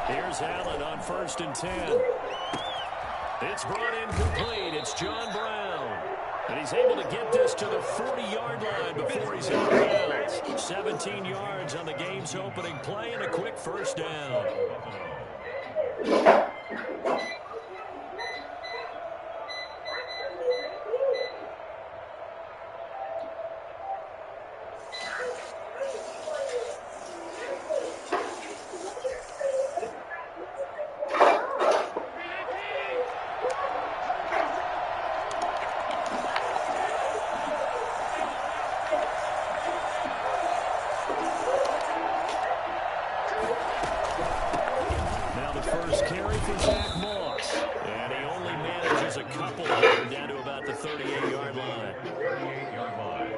Here's Allen on 1st and 10. It's brought in complete. It's John Brown. And he's able to get this to the 40-yard line before he's out of bounds. 17 yards on the game's opening play and a quick first down.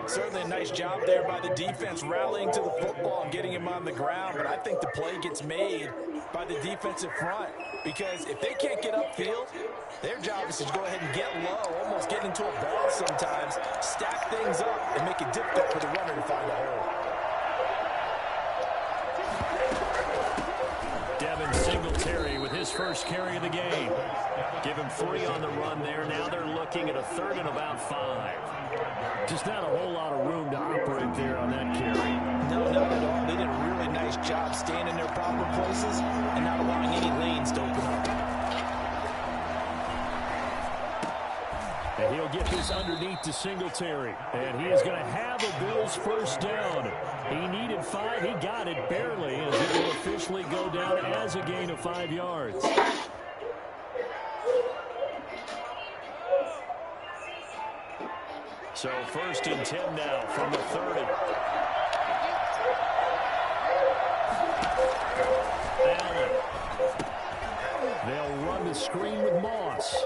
Certainly a nice job there by the defense rallying to the football and getting him on the ground, but I think the play gets made by the defensive front because if they can't get upfield, their job is to go ahead and get low, almost get into a ball sometimes, stack things up, and make it difficult for the runner to find a hole. Devin Singletary with his first carry of the game. Give him 3 on the run there. Now they're looking at a 3rd and about 5. Just not a whole lot of room to operate there on that carry. No, not at all. They did a really nice job staying in their proper places and not allowing any lanes to open up. And he'll get this underneath to Singletary. And he is going to have a Bills first down. He needed 5. He got it barely as it will officially go down as a gain of 5 yards. So 1st and 10 now from the 30. Allen. They'll run the screen with Moss.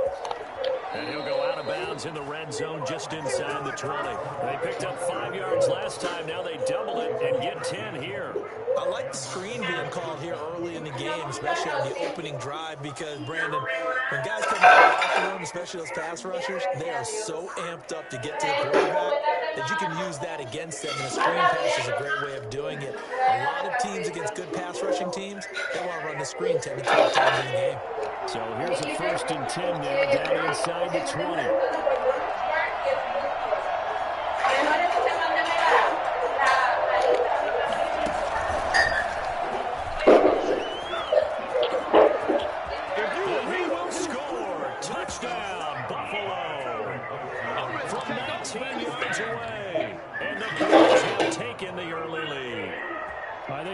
And he'll go out of bounds in the red zone just inside the 20. They picked up 5 yards last time. Now they double it and get 10 here. I like the screen being called here early in the game, especially on the opening drive, because, Brandon, when guys come out of the locker room, especially those pass rushers, they are so amped up to get to the quarterback that you can use that against them, and a screen pass is a great way of doing it. A lot of teams against good pass rushing teams, they want to run the screen 10 to 12 times in the game. So here's a 1st and 10 now down inside the 20.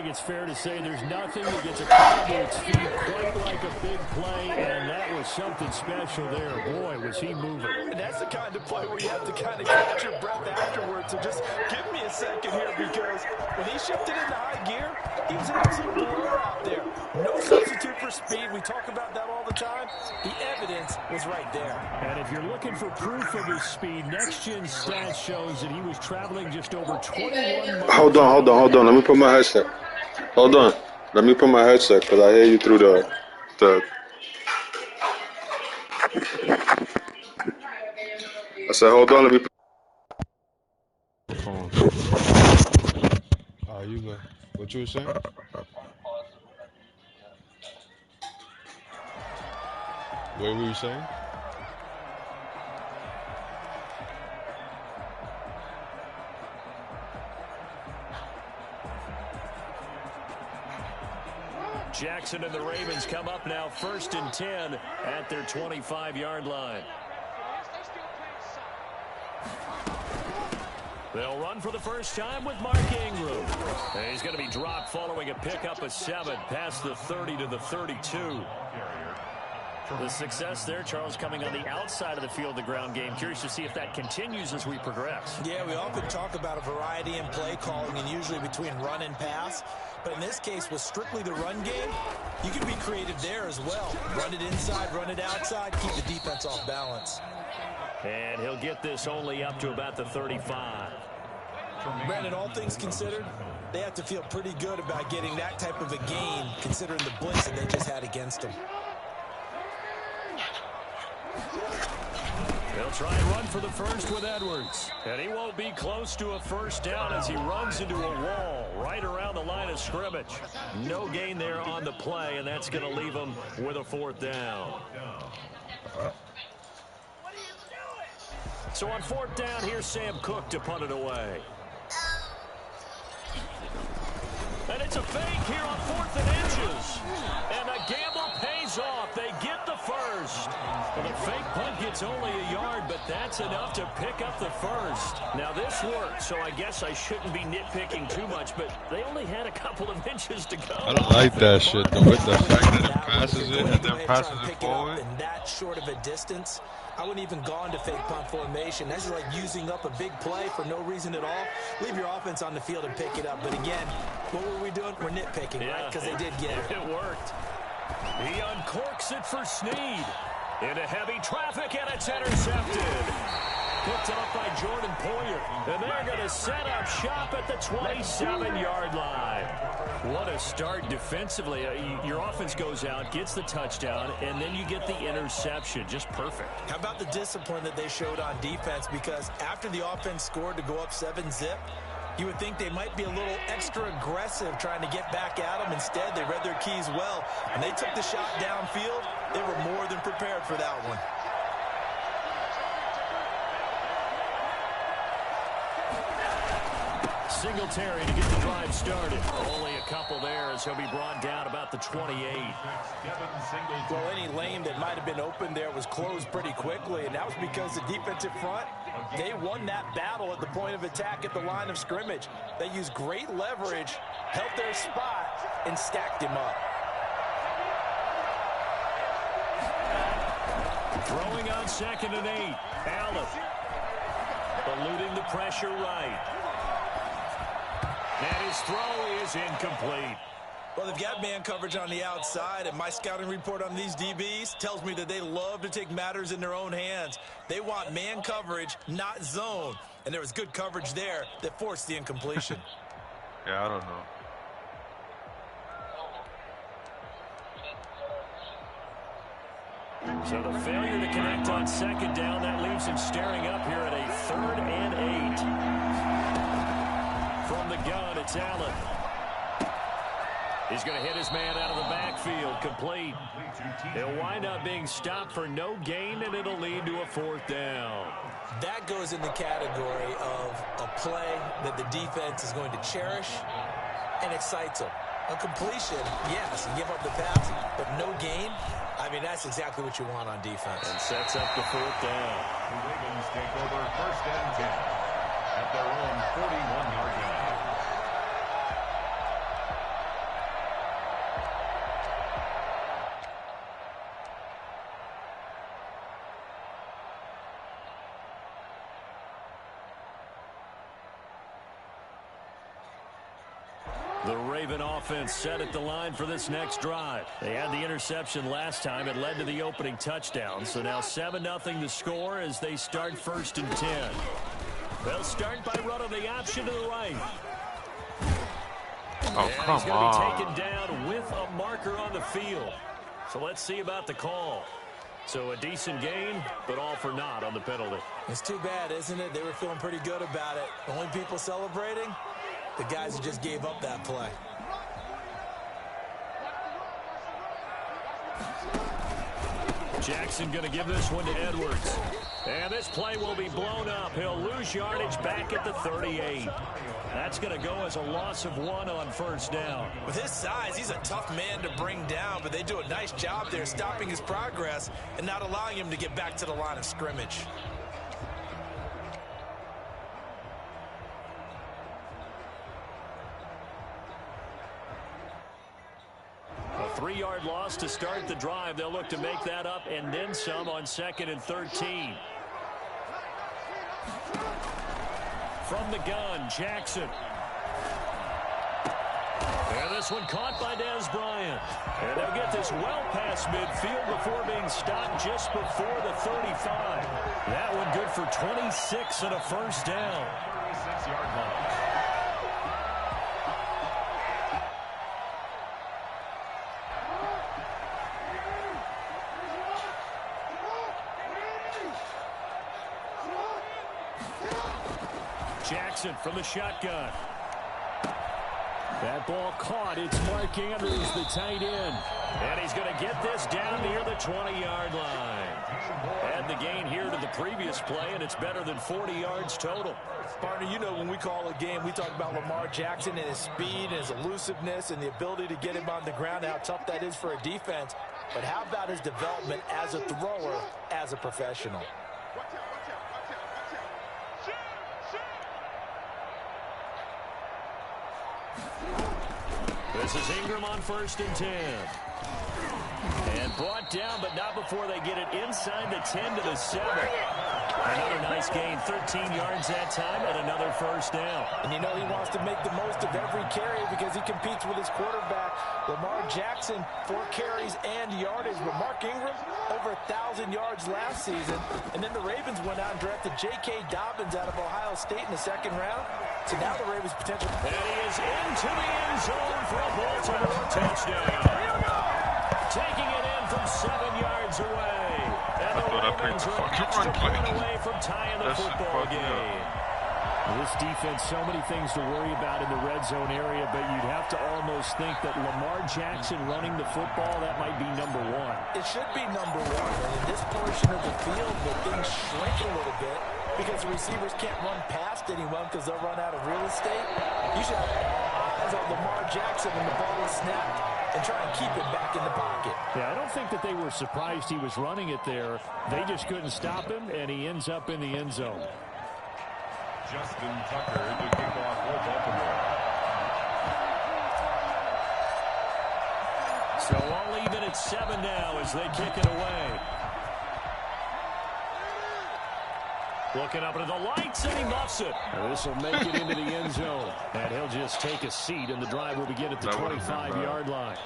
It's fair to say there's nothing that gets a crowd to its feet quite like a big play, and that was something special there. Boy, was he moving. And that's the kind of play where you have to kind of catch your breath afterwards. So just give me a second here, because when he shifted into high gear, he was an absolute blur out there. No substitute for speed. We talk about that all the time. The evidence was right there. And if you're looking for proof of his speed, Next Gen stats shows that he was traveling just over 21 miles. Hold on. Let me put my headset. Hold on. Let me put my headset because I hear you through the. I said, hold on. Let me. You go. What you were saying? What were you saying? Jackson and the Ravens come up now 1st and 10 at their 25-yard line. They'll run for the first time with Mark Ingram. And he's going to be dropped following a pickup of 7 past the 30 to the 32. The success there, Charles, coming on the outside of the field, the ground game. Curious to see if that continues as we progress. Yeah, we often talk about a variety in play calling and usually between run and pass. But in this case, with strictly the run game, you can be creative there as well. Run it inside, run it outside, keep the defense off balance. And he'll get this only up to about the 35. Brandon, all things considered, they have to feel pretty good about getting that type of a gain considering the blitz that they just had against them. They'll try and run for the first with Edwards. And he won't be close to a first down as he runs into a wall right around the line of scrimmage. No gain there on the play, and that's going to leave him with a fourth down. So on fourth down, here's Sam Cook to punt it away. And it's a fake here on 4th and inches. And the gamble pays off. They get the first. Well, the fake punt gets only a yard, but that's enough to pick up the first. Now, this worked, so I guess I shouldn't be nitpicking too much, but they only had a couple of inches to go. I don't like that shit, though. With the fact that it passes it and then passes it forward. In that short of a distance, I wouldn't even gone to fake punt formation. That's like using up a big play for no reason at all. Leave your offense on the field and pick it up. But again, what were we doing? We're nitpicking, right? Because they did get it. It worked. He uncorks it for Snead. Into heavy traffic, and it's intercepted. Picked off by Jordan Poyer. And they're going to set up shop at the 27-yard line. What a start defensively. Your offense goes out, gets the touchdown, and then you get the interception. Just perfect. How about the discipline that they showed on defense? Because after the offense scored to go up 7-zip, you would think they might be a little extra aggressive trying to get back at them. Instead, they read their keys well, and they took the shot downfield. They were more than prepared for that one. Singletary to get the drive started. Only a couple there as he'll be brought down about the 28. Well, any lane that might have been open there was closed pretty quickly, and that was because the defensive front, they won that battle at the point of attack at the line of scrimmage. They used great leverage, held their spot, and stacked him up. Throwing on 2nd and 8. Allen eluding the pressure right. And his throw is incomplete. Well, they've got man coverage on the outside, and my scouting report on these DBs tells me that they love to take matters in their own hands. They want man coverage, not zone. And there was good coverage there that forced the incompletion. Yeah, I don't know. So the failure to connect on 2nd down, that leaves him staring up here at a 3rd and 8. From the gun, it's Allen. He's going to hit his man out of the backfield, complete. He'll wind up being stopped for no gain, and it'll lead to a 4th down. That goes in the category of a play that the defense is going to cherish and excites them. A completion, yes, you give up the pass, but no gain. I mean, that's exactly what you want on defense. And sets up the 4th down. The Ravens take over 1st and 10 at their own 41-yard line. The Raven offense set at the line for this next drive. They had the interception last time. It led to the opening touchdown. So now 7-0 the score as they start 1st and 10. They'll start by running the option to the right. Oh, and come he's going to be on. taken down with a marker on the field. So let's see about the call. So a decent gain, but all for naught on the penalty. It's too bad, isn't it? They were feeling pretty good about it. The only people celebrating, the guys who just gave up that play. Jackson going to give this one to Edwards. And this play will be blown up. He'll lose yardage back at the 38. That's going to go as a loss of 1 on 1st down. With his size, he's a tough man to bring down, but they do a nice job there stopping his progress and not allowing him to get back to the line of scrimmage. A 3-yard loss to start the drive. They'll look to make that up and then some on 2nd and 13. From the gun, Jackson. And this one caught by Dez Bryant. And they'll get this well past midfield before being stopped just before the 35. That one good for 26 and a 1st down. 36-yard line. Jackson from the shotgun. That ball caught. It's Mark Andrews, the tight end. And he's going to get this down near the 20-yard line. Add the gain here to the previous play, and it's better than 40 yards total. Partner, you know when we call a game, we talk about Lamar Jackson and his speed and his elusiveness and the ability to get him on the ground, how tough that is for a defense. But how about his development as a thrower, as a professional? This is Ingram on 1st and 10. And brought down, but not before they get it inside the 10 to the 7. Another nice gain, 13 yards that time, and another first down. And you know he wants to make the most of every carry because he competes with his quarterback. Lamar Jackson, 4 carries and yardage. But Mark Ingram, over 1,000 yards last season. And then the Ravens went out and drafted J.K. Dobbins out of Ohio State in the 2nd round. So now the Ravens potential. And he is into the end zone for a Baltimore touchdown. Taking it in from 7 yards away. And the Ravens are an extra point away from tying the football game. This defense, so many things to worry about in the red zone area, but you'd have to almost think that Lamar Jackson running the football, that might be number 1. It should be number 1. And in this portion of the field, where things shrink a little bit because the receivers can't run past anyone because they'll run out of real estate, you should have eyes on Lamar Jackson when the ball is snapped and try and keep it back in the pocket. Yeah, I don't think that they were surprised he was running it there. They just couldn't stop him, and he ends up in the end zone. Justin Tucker to kick off for Baltimore. So all even at 7 now as they kick it away. Looking up into the lights, and he muffs it. This will make it into the end zone. And he'll just take a seat, and the drive will begin at the 25-yard line.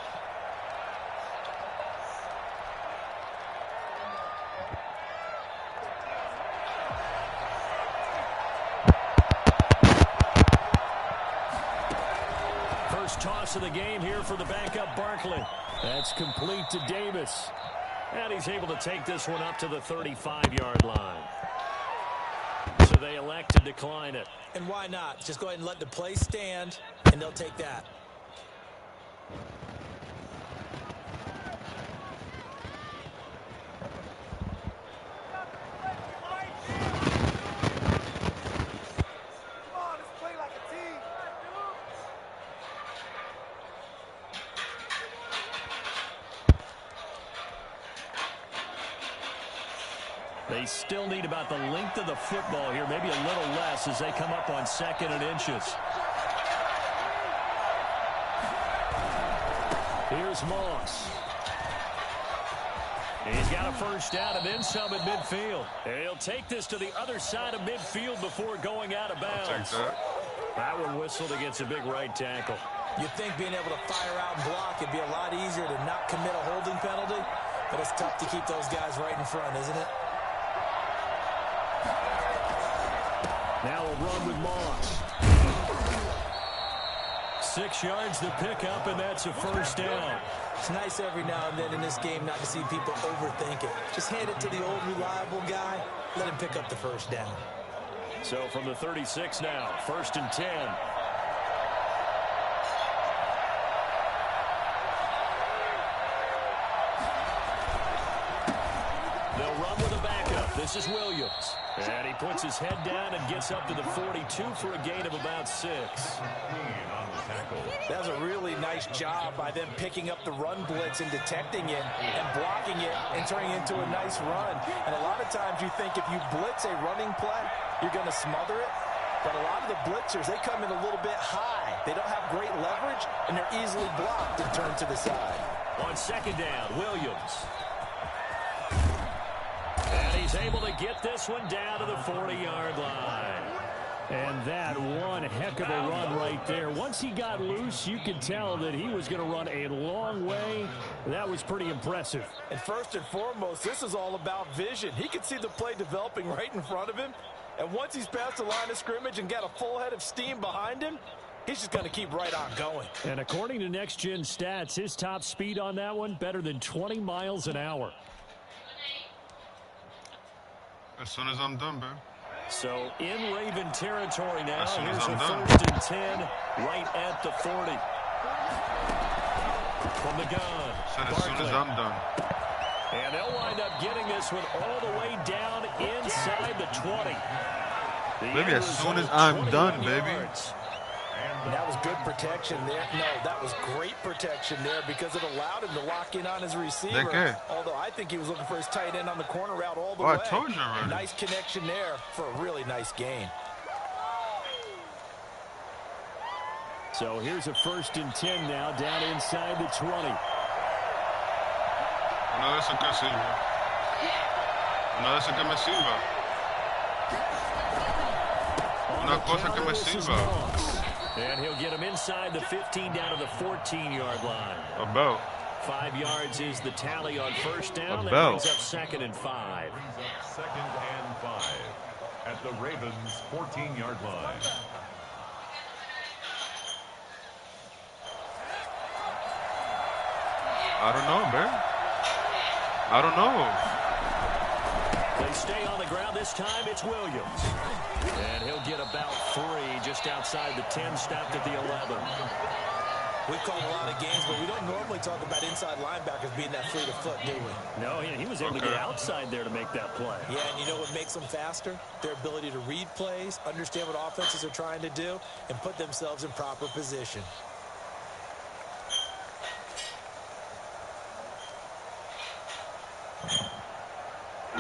First toss of the game here for the backup Barkley. That's complete to Davis. And he's able to take this one up to the 35-yard line. So they elect to decline it. And why not? Just go ahead and let the play stand, and they'll take that. They still need about the length of the football here, maybe a little less as they come up on 2nd and inches. Here's Moss. He's got a first down and then some at midfield. He'll take this to the other side of midfield before going out of bounds. That one whistled against a big right tackle. You'd think being able to fire out and block would be a lot easier to not commit a holding penalty, but it's tough to keep those guys right in front, isn't it? Now a run with Moss. 6 yards to pick up, and that's a first down. It's nice every now and then in this game not to see people overthink it. Just hand it to the old reliable guy. Let him pick up the first down. So from the 36 now, 1st and 10. They'll run with a backup. This is Williams. And he puts his head down and gets up to the 42 for a gain of about 6. That was a really nice job by them picking up the run blitz and detecting it and blocking it and turning it into a nice run. And a lot of times you think if you blitz a running play, you're going to smother it. But a lot of the blitzers, they come in a little bit high. They don't have great leverage, and they're easily blocked and turned to the side. On 2nd down, Williams. And he's able to get this one down to the 40-yard line. And that one heck of a run right there. Once he got loose, you could tell that he was going to run a long way. That was pretty impressive. And first and foremost, this is all about vision. He could see the play developing right in front of him. And once he's past the line of scrimmage and got a full head of steam behind him, he's just going to keep right on going. And according to Next Gen Stats, his top speed on that one, better than 20 miles an hour. As soon as I'm done, man. So in Raven territory now. As soon as Here's I'm a done. 1st and 10 right at the 40. From the gun. Said as soon as I'm done. And they'll wind up getting this one all the way down inside the 20. Baby, as soon as I'm done, baby. And that was good protection there. No, that was great protection there because it allowed him to lock in on his receiver. Okay. Although I think he was looking for his tight end on the corner route all the way. I told you already. Nice connection there for a really nice gain. So here's a 1st and 10 now down inside the 20. Una vez que sirva. Una vez que me sirva. Una cosa que me sirva. And he'll get him inside the 15 down to the 14-yard line. About. 5 yards is the tally on 1st down. That About. brings up 2nd and 5. Brings up 2nd and 5 at the Ravens' 14-yard line. I don't know, man. I don't know. They stay on the ground this time. It's Williams. And he'll get about 3 just outside the 10, stopped at the 11. We've called a lot of games, but we don't normally talk about inside linebackers being that fleet of foot, do we? No, he was able to get outside there to make that play. Yeah, and you know what makes them faster? Their ability to read plays, understand what offenses are trying to do, and put themselves in proper position.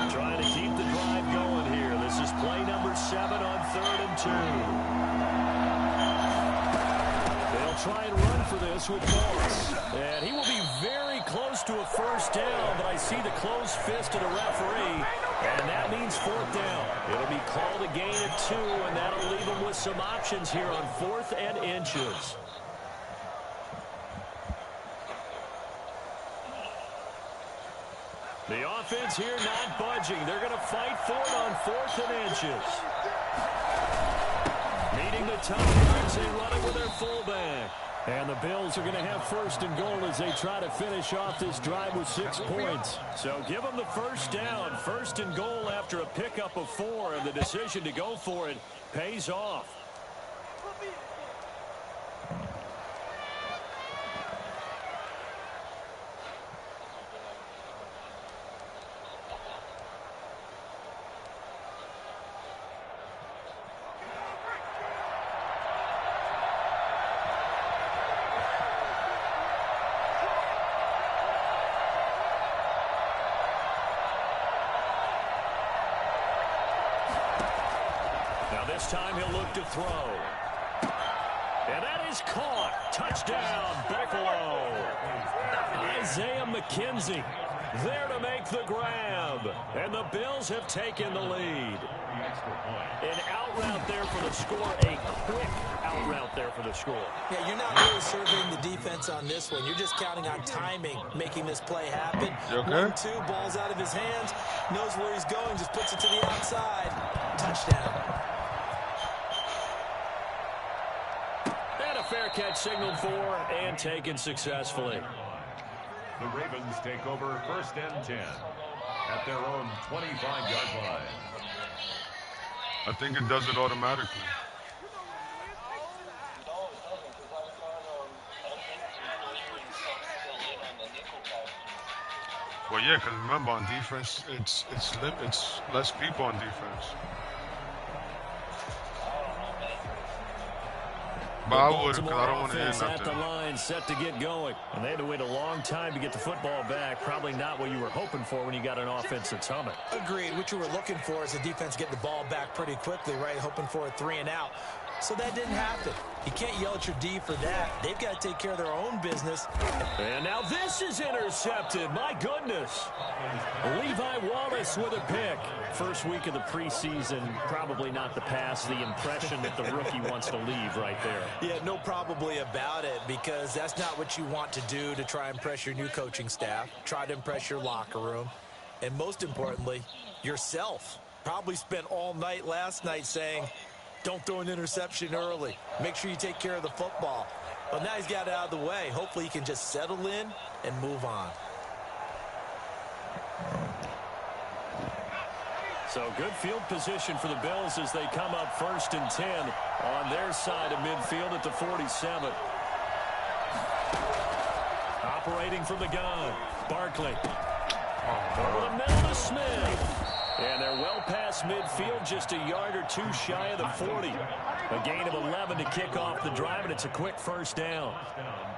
Trying to keep the drive going here. This is play number 7 on 3rd and 2. They'll try and run for this with Moss. And he will be very close to a 1st down, but I see the closed fist of the referee, and that means 4th down. It'll be called a gain of 2, and that'll leave them with some options here on 4th and inches. The offense here not budging. They're going to fight for it on 4th and inches. Meeting the top guards, they run it with their fullback. And the Bills are going to have 1st and goal as they try to finish off this drive with 6 points. So give them the 1st down. 1st and goal after a pickup of 4, and the decision to go for it pays off. This time he'll look to throw. And that is caught. Touchdown, Buffalo. Isaiah McKenzie there to make the grab. And the Bills have taken the lead. An out route there for the score. A quick out route there for the score. Yeah, you're not really surveying the defense on this one. You're just counting on timing, making this play happen. You okay? 1-2, ball's out of his hands. Knows where he's going, just puts it to the outside. Touchdown. Fair catch signaled for and taken successfully. The Ravens take over 1st and 10 at their own 25-yard line. I think it does it automatically. Well, yeah, because remember on defense, it's less people on defense. But I would, because I don't want to end at the nothing. line, set to get going. And they had to wait a long time to get the football back. Probably not what you were hoping for when you got an offense that's humming. Agreed. What you were looking for is the defense getting the ball back pretty quickly, right? Hoping for a 3 and out. So that didn't happen. You can't yell at your D for that. They've got to take care of their own business. And now this is intercepted. My goodness. Levi Wallace with a pick. First week of the preseason, probably not the pass. The impression that the rookie wants to leave right there. Yeah, no probably about it, because that's not what you want to do to try and impress your new coaching staff. Try to impress your locker room. And most importantly, yourself. Probably spent all night last night saying, don't throw an interception early. Make sure you take care of the football. Well, now he's got it out of the way. Hopefully he can just settle in and move on. So good field position for the Bills as they come up 1st and 10 on their side of midfield at the 47. Operating from the gun, Barkley. Over the middle to Smith. And they're well past midfield, just a yard or two shy of the 40. A gain of 11 to kick off the drive, and it's a quick first down.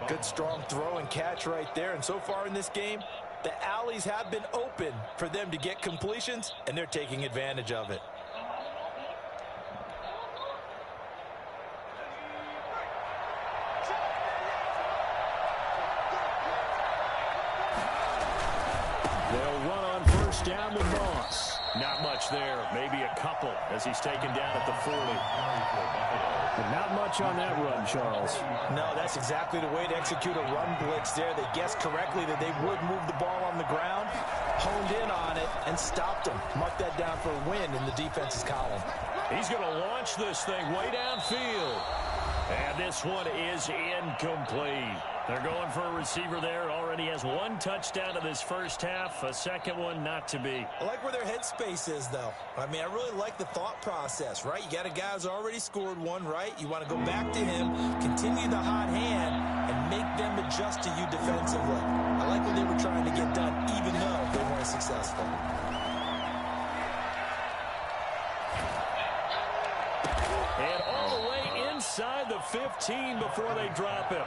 Good strong throw and catch right there. And so far in this game, the alleys have been open for them to get completions, and they're taking advantage of it. They'll run on first down with Moss. Not much there, maybe a couple as he's taken down at the 40. And not much on that run, Charles. No, that's exactly the way to execute a run blitz there. They guessed correctly that they would move the ball on the ground, honed in on it, and stopped them. Mark that down for a win in the defense's column. He's going to launch this thing way downfield. And this one is incomplete. They're going for a receiver there. Already has one touchdown in this first half. A second one not to be. I like where their headspace is, though. I mean, I really like the thought process, right? You got a guy who's already scored one, right? You want to go back to him, continue the hot hand, and make them adjust to you defensively. I like what they were trying to get done, even though they weren't successful. And all the way inside the 15 before they drop him.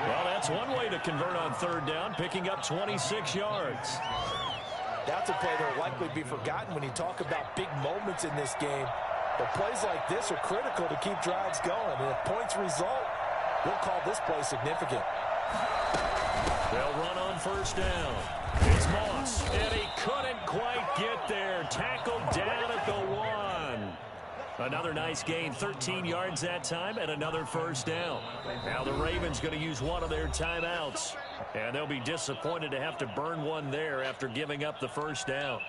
Well, that's one way to convert on third down, picking up 26 yards. That's a play that will likely be forgotten when you talk about big moments in this game. But plays like this are critical to keep drives going. And if points result, we'll call this play significant. They'll run on first down. It's Moss, and he couldn't quite get there. Tackled down at the 1. Another nice gain, 13 yards that time, and another first down. Now the Ravens going to use one of their timeouts, and they'll be disappointed to have to burn one there after giving up the first down.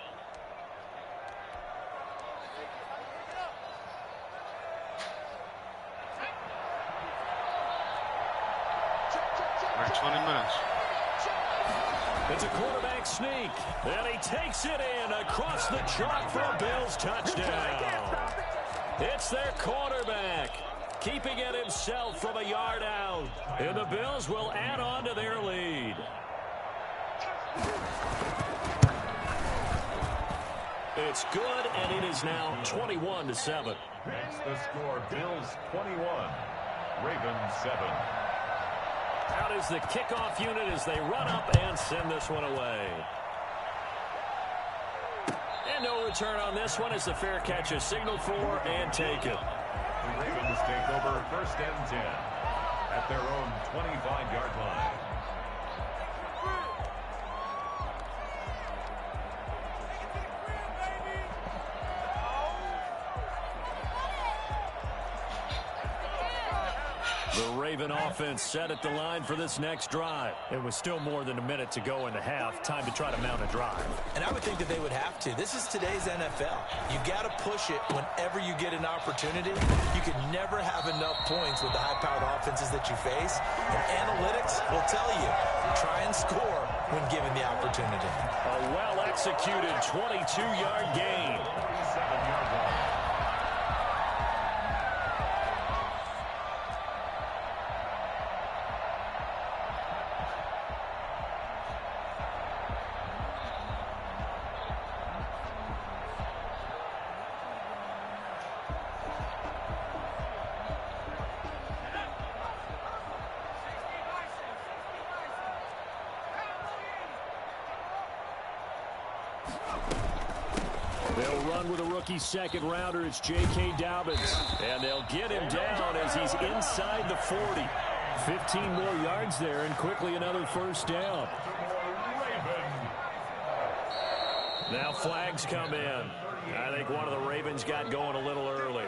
Like 20 minutes. It's a quarterback sneak, and he takes it in across the chalk for a Bills touchdown. It's their quarterback, keeping it himself from a yard out. And the Bills will add on to their lead. It's good, and it is now 21-7. That's the score. Bills 21, Ravens 7. Out is the kickoff unit as they run up and send this one away. And no return on this one as the fair catch is signaled for and taken. The Ravens take over 1st and 10 at their own 25-yard line. The Raven offense set at the line for this next drive. It was still more than a minute to go in the half. Time to try to mount a drive. And I would think that they would have to. This is today's NFL. You got to push it whenever you get an opportunity. You can never have enough points with the high-powered offenses that you face. And analytics will tell you, try and score when given the opportunity. A well-executed 22-yard gain. 7-yard line. They'll run with a rookie second rounder. It's J.K. Dobbins. And they'll get him down as he's inside the 40. 15 more yards there and quickly another first down. Now flags come in. I think one of the Ravens got going a little early.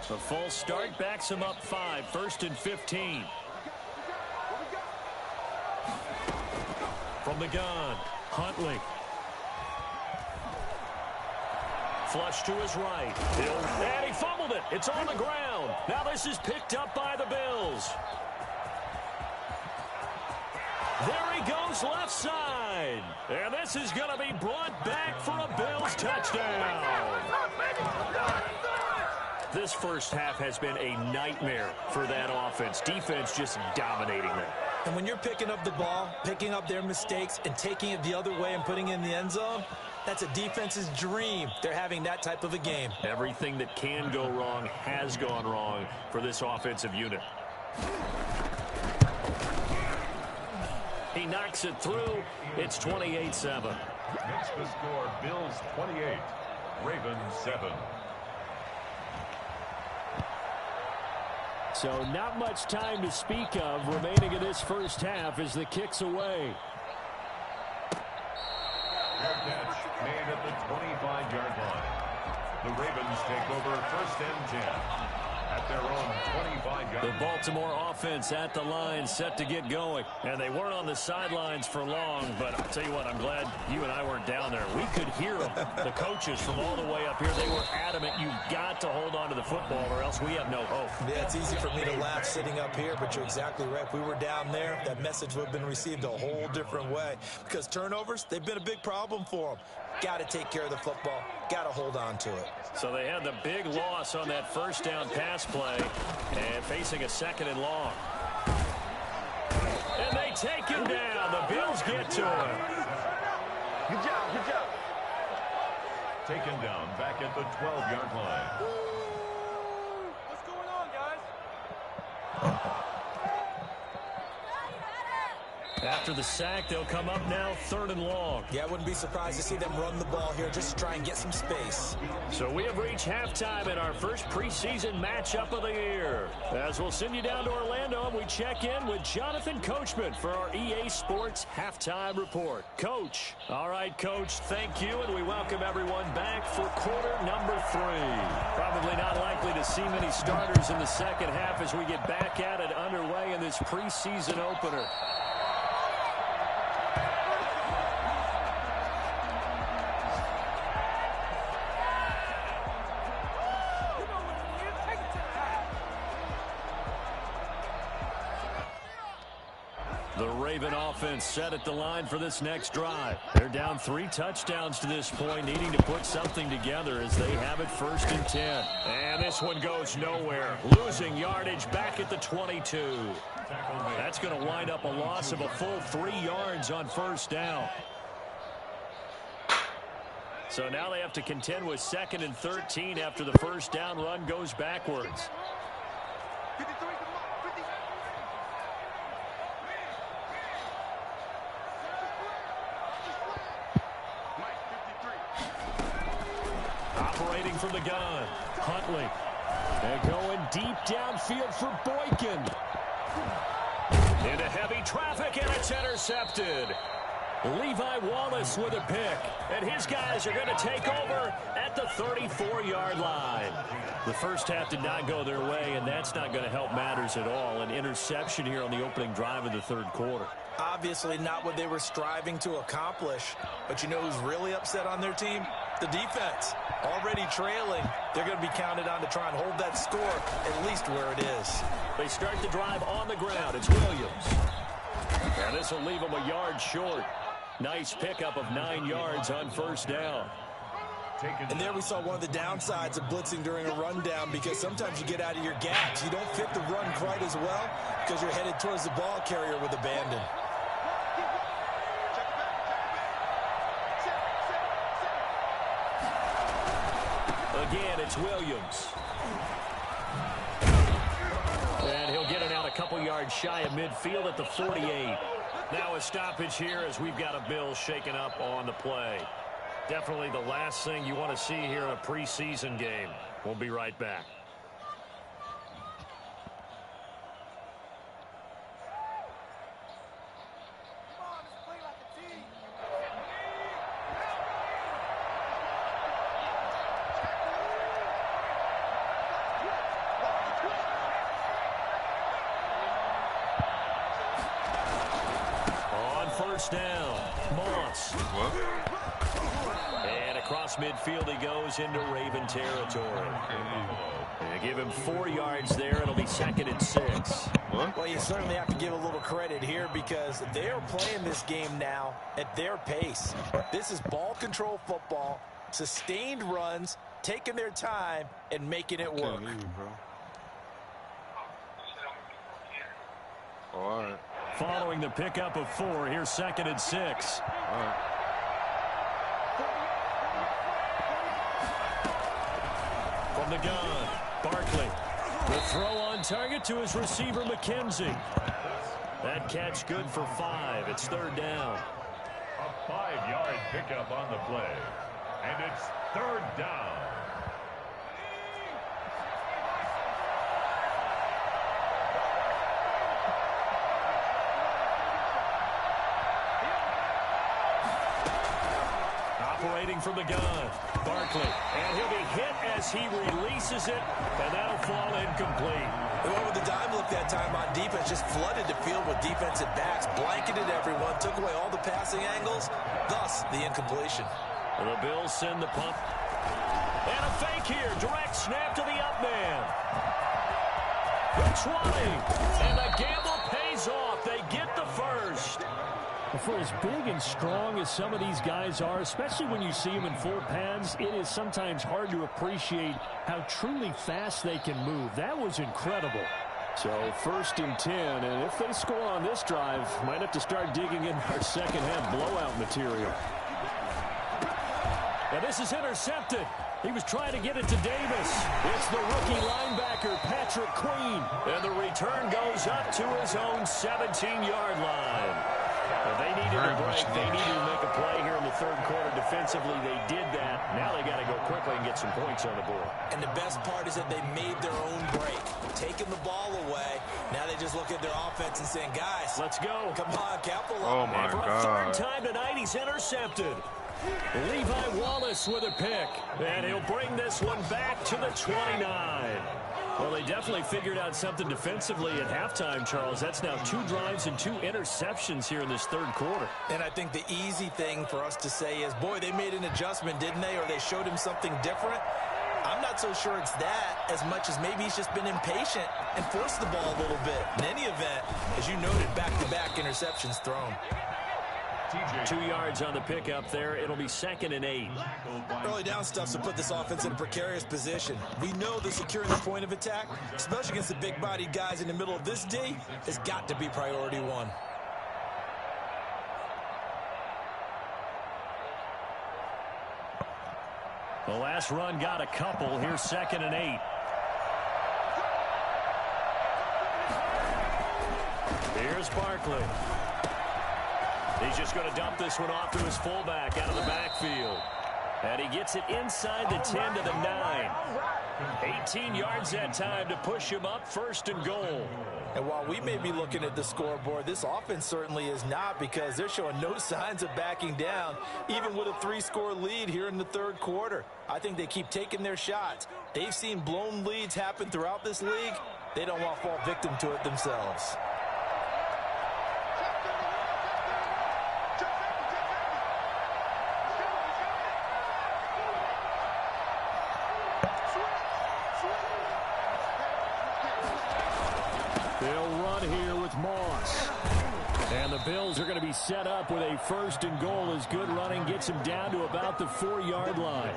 A false start backs him up 5, 1st and 15. From the gun, Huntley. Flush to his right. And he fumbled it. It's on the ground. Now this is picked up by the Bills. There he goes left side. And this is going to be brought back for a Bills touchdown. This first half has been a nightmare for that offense. Defense just dominating them. And when you're picking up the ball, picking up their mistakes, and taking it the other way and putting it in the end zone, that's a defense's dream. They're having that type of a game. Everything that can go wrong has gone wrong for this offensive unit. He knocks it through. It's 28-7. Makes the score Bills 28, Ravens 7. So not much time to speak of remaining in this first half as the kick's away. Fair catch made at the 25-yard line. The Ravens take over 1st and 10 at their own 25-yard line. The Baltimore offense at the line, set to get going. And they weren't on the sidelines for long, but I'll tell you what, I'm glad you and I weren't down there. We could hear them, the coaches from all the way up here. They were adamant, you've got to hold on to the football or else we have no hope. Yeah, it's easy for me to laugh sitting up here, but you're exactly right. If we were down there, that message would have been received a whole different way. Because turnovers, they've been a big problem for them. Got to take care of the football. Got to hold on to it. So they had the big loss on that first down pass play and facing a 2nd and long. And they take him down. The Bills get to him. Good job, good job. Taken down back at the 12-yard line. What's going on, guys? After the sack, they'll come up now 3rd and long. Yeah, I wouldn't be surprised to see them run the ball here just to try and get some space. So we have reached halftime in our first preseason matchup of the year. As we'll send you down to Orlando, and we check in with Jonathan Coachman for our EA Sports Halftime Report. Coach. All right, Coach, thank you, and we welcome everyone back for quarter number 3. Probably not likely to see many starters in the second half as we get back at it underway in this preseason opener. The Raven offense set at the line for this next drive. They're down 3 touchdowns to this point, needing to put something together as they have it 1st and 10. And this one goes nowhere. Losing yardage back at the 22. That's going to wind up a loss of a full 3 yards on 1st down. So now they have to contend with 2nd and 13 after the 1st down run goes backwards. Operating from the gun, Huntley. And going deep downfield for Boykin. Into heavy traffic, and it's intercepted. Levi Wallace with a pick, and his guys are going to take over at the 34-yard line. The first half did not go their way, and that's not going to help matters at all. An interception here on the opening drive of the 3rd quarter. Obviously not what they were striving to accomplish, but you know who's really upset on their team? The defense. Already trailing, they're going to be counted on to try and hold that score at least where it is. They start the drive on the ground. It's Williams. And this will leave them a yard short. Nice pickup of 9 yards on 1st down. And there we saw one of the downsides of blitzing during a rundown, because sometimes you get out of your gaps. You don't fit the run quite as well because you're headed towards the ball carrier with abandon. Again, it's Williams. And he'll get it out a couple yards shy of midfield at the 48. Now a stoppage here as we've got a Bill shaken up on the play. Definitely the last thing you want to see here in a preseason game. We'll be right back. first down. Moss. What? And across midfield he goes into Raven territory. They give him 4 yards there. It'll be 2nd and 6. What? Well, you certainly have to give a little credit here because they're playing this game now at their pace. This is ball control football, sustained runs, taking their time, and making it work. Oh, all right. Following the pickup of 4, here's 2nd and 6. All right. From the gun, Barkley. The throw on target to his receiver, McKenzie. That catch good for 5. It's 3rd down. A 5-yard pickup on the play. And it's 3rd down. Operating from the gun, Barkley. And he'll be hit as he releases it, and that'll fall incomplete. They went with the dime look that time on defense, just flooded the field with defensive backs, blanketed everyone, took away all the passing angles, thus the incompletion. And the Bills send the punt. And a fake here, direct snap to the up man. The 20, and the gamble pays off. They get the first. For as big and strong as some of these guys are, especially when you see them in full pads, it is sometimes hard to appreciate how truly fast they can move. That was incredible. So 1st and 10, and if they score on this drive, might have to start digging in our second half blowout material. And this is intercepted. He was trying to get it to Davis. It's the rookie linebacker, Patrick Queen. And the return goes up to his own 17-yard line. They needed a break. They needed to make a play here in the 3rd quarter defensively. They did that. Now they got to go quickly and get some points on the board. And the best part is that they made their own break, taking the ball away. Now they just look at their offense and saying, guys, let's go. Come on, capitalize. Oh, my for God. a 3rd time tonight, he's intercepted. Levi Wallace with a pick. And he'll bring this one back to the 29. Well, they definitely figured out something defensively at halftime, Charles. That's now 2 drives and 2 interceptions here in this 3rd quarter. And I think the easy thing for us to say is, boy, they made an adjustment, didn't they? Or they showed him something different. I'm not so sure it's that as much as maybe he's just been impatient and forced the ball a little bit. In any event, as you noted, back-to-back interceptions thrown. 2 yards on the pickup there. It'll be 2nd and 8. Early down stuff to put this offense in a precarious position. We know that securing the point of attack, especially against the big-bodied guys in the middle of this D, has got to be priority 1. The last run got a couple. Here's 2nd and 8. Here's Barkley. He's just going to dump this one off to his fullback out of the backfield. And he gets it inside the 10 to the 9. 18 yards that time to push him up, 1st and goal. And while we may be looking at the scoreboard, this offense certainly is not, because they're showing no signs of backing down, even with a 3-score lead here in the 3rd quarter. I think they keep taking their shots. They've seen blown leads happen throughout this league. They don't want to fall victim to it themselves. They'll run here with Moss. And the Bills are going to be set up with a 1st and goal as good running gets them down to about the 4-yard line.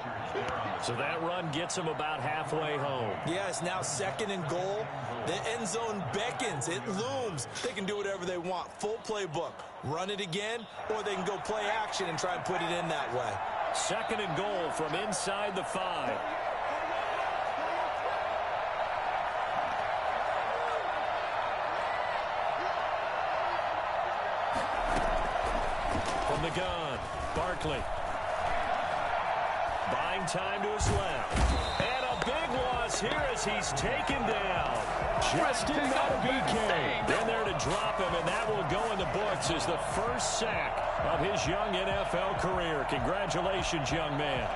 So that run gets them about halfway home. Yeah, it's now 2nd and goal. The end zone beckons. It looms. They can do whatever they want. Full playbook. Run it again, or they can go play action and try and put it in that way. 2nd and goal from inside the 5. From the gun, Barkley. Buying time to his left. And a big loss here as he's taken down. Justin Madubuike. They're there to drop him, and that will go in the books as the first sack of his young NFL career. Congratulations, young man.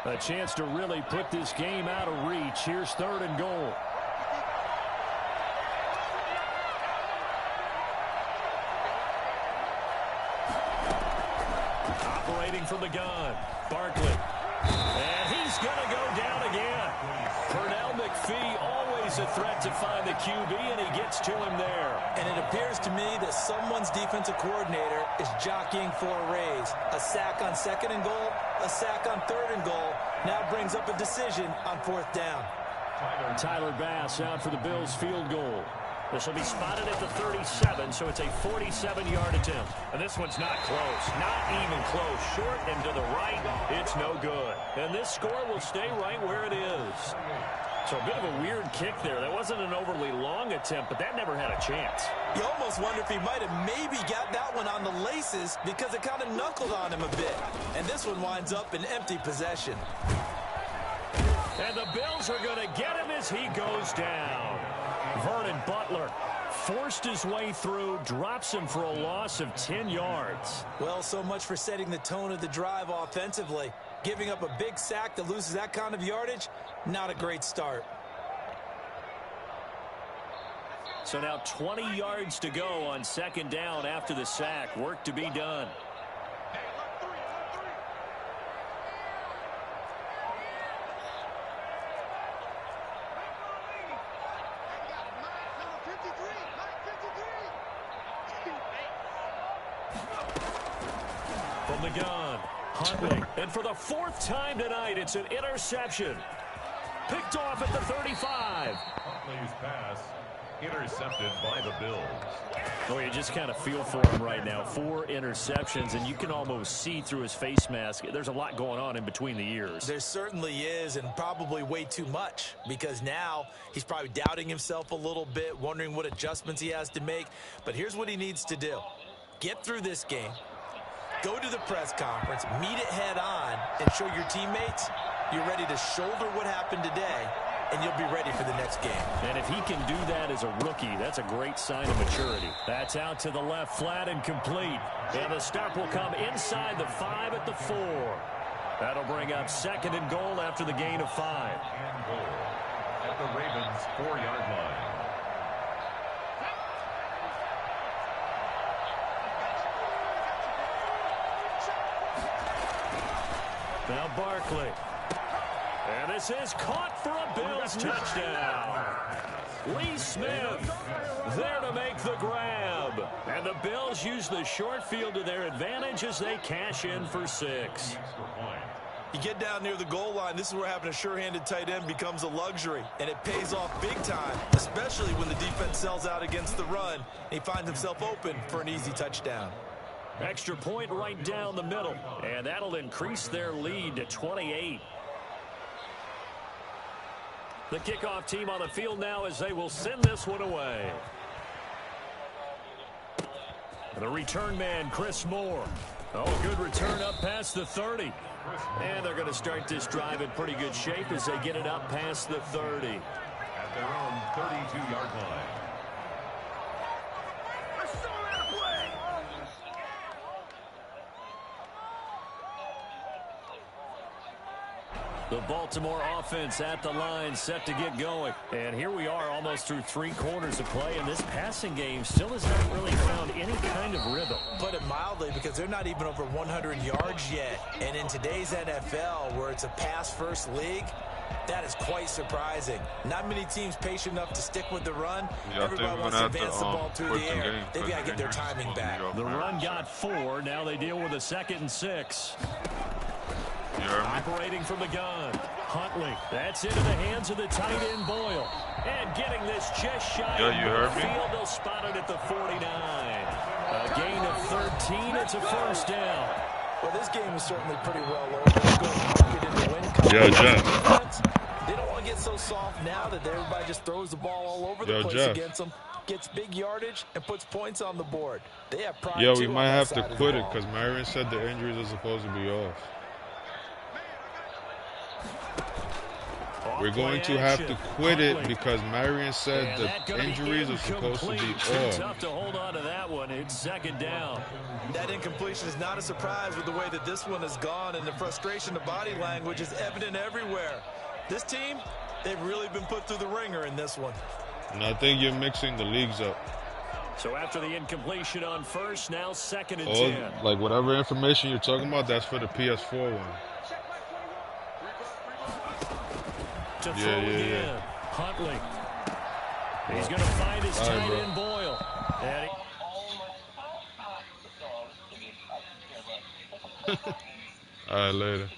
A chance to really put this game out of reach. Here's 3rd and goal. Operating from the gun, Barkley. And he's going to go down again. Pernell McPhee, always a threat to find the QB, and he gets to him there. And it appears to me that someone's defensive coordinator is jockeying for a raise. A sack on 2nd and goal, a sack on 3rd and goal. Now brings up a decision on 4th down. Tyler Bass out for the Bills field goal. This will be spotted at the 37, so it's a 47-yard attempt. And this one's not close. Not even close. Short and to the right. It's no good. And this score will stay right where it is. So a bit of a weird kick there. That wasn't an overly long attempt, but that never had a chance. You almost wonder if he might have maybe got that one on the laces because it kind of knuckled on him a bit. And this one winds up in empty possession. And the Bills are going to get him as he goes down. Vernon Butler forced his way through, drops him for a loss of 10 yards. Well, so much for setting the tone of the drive offensively. Giving up a big sack that loses that kind of yardage, not a great start. So now 20 yards to go on 2nd down after the sack. Work to be done. From the gun, Huntley. And for the 4th time tonight, it's an interception. Picked off at the 35. Huntley's pass intercepted by the Bills. Oh, you just kind of feel for him right now. 4 interceptions, and you can almost see through his face mask. There's a lot going on in between the ears. There certainly is, and probably way too much, because now he's probably doubting himself a little bit, wondering what adjustments he has to make. But here's what he needs to do. Get through this game. Go to the press conference, meet it head on, and show your teammates you're ready to shoulder what happened today, and you'll be ready for the next game. And if he can do that as a rookie, that's a great sign of maturity. That's out to the left, flat and complete. And the stop will come inside the 5 at the 4. That'll bring up 2nd and goal after the gain of 5. And goal at the Ravens' 4-yard line. Now Barkley. And this is caught for a Bills touchdown. Lee Smith there to make the grab. And the Bills use the short field to their advantage as they cash in for 6. You get down near the goal line, this is where having a sure-handed tight end becomes a luxury. And it pays off big time, especially when the defense sells out against the run. And he finds himself open for an easy touchdown. Extra point right down the middle. And that'll increase their lead to 28. The kickoff team on the field now as they will send this one away. The return man, Chris Moore. Oh, good return up past the 30. And they're going to start this drive in pretty good shape as they get it up past the 30. At their own 32-yard line. The Baltimore offense at the line, set to get going. And here we are almost through 3 quarters of play, and this passing game still has not really found any kind of rhythm. Put it mildly, because they're not even over 100 yards yet. And in today's NFL, where it's a pass-first league, that is quite surprising. Not many teams patient enough to stick with the run. Everybody wants to advance the ball through the air. They've got to get their timing back. The run got 4. Now they deal with a 2nd and 6. Operating from the gun, Huntley. That's into the hands of the tight end Boyle. And getting this just shy of the field, they'll spot it at the 49. A gain of 13, it's a first down. Well, this game is certainly pretty well over. Let's go mark it in the win column. Jeff. They don't want to get so soft now that everybody just throws the ball all over the place against them. Gets big yardage and puts points on the board. They have pride. Yeah, we might have to quit it because Myron said the injuries are supposed to be off. We're going to have to quit it because Marion said the injuries are supposed to be all. Tough to hold on to that one. It's second down. That incompletion is not a surprise with the way that this one has gone, and the frustration, the body language is evident everywhere. This team, they've really been put through the ringer in this one. And I think you're mixing the leagues up. So after the incompletion on first, now second and 10. Like whatever information you're talking about, that's for the PS4 one. To throw again. Huntley. He's going to find his tight end Boyle. And All right, later.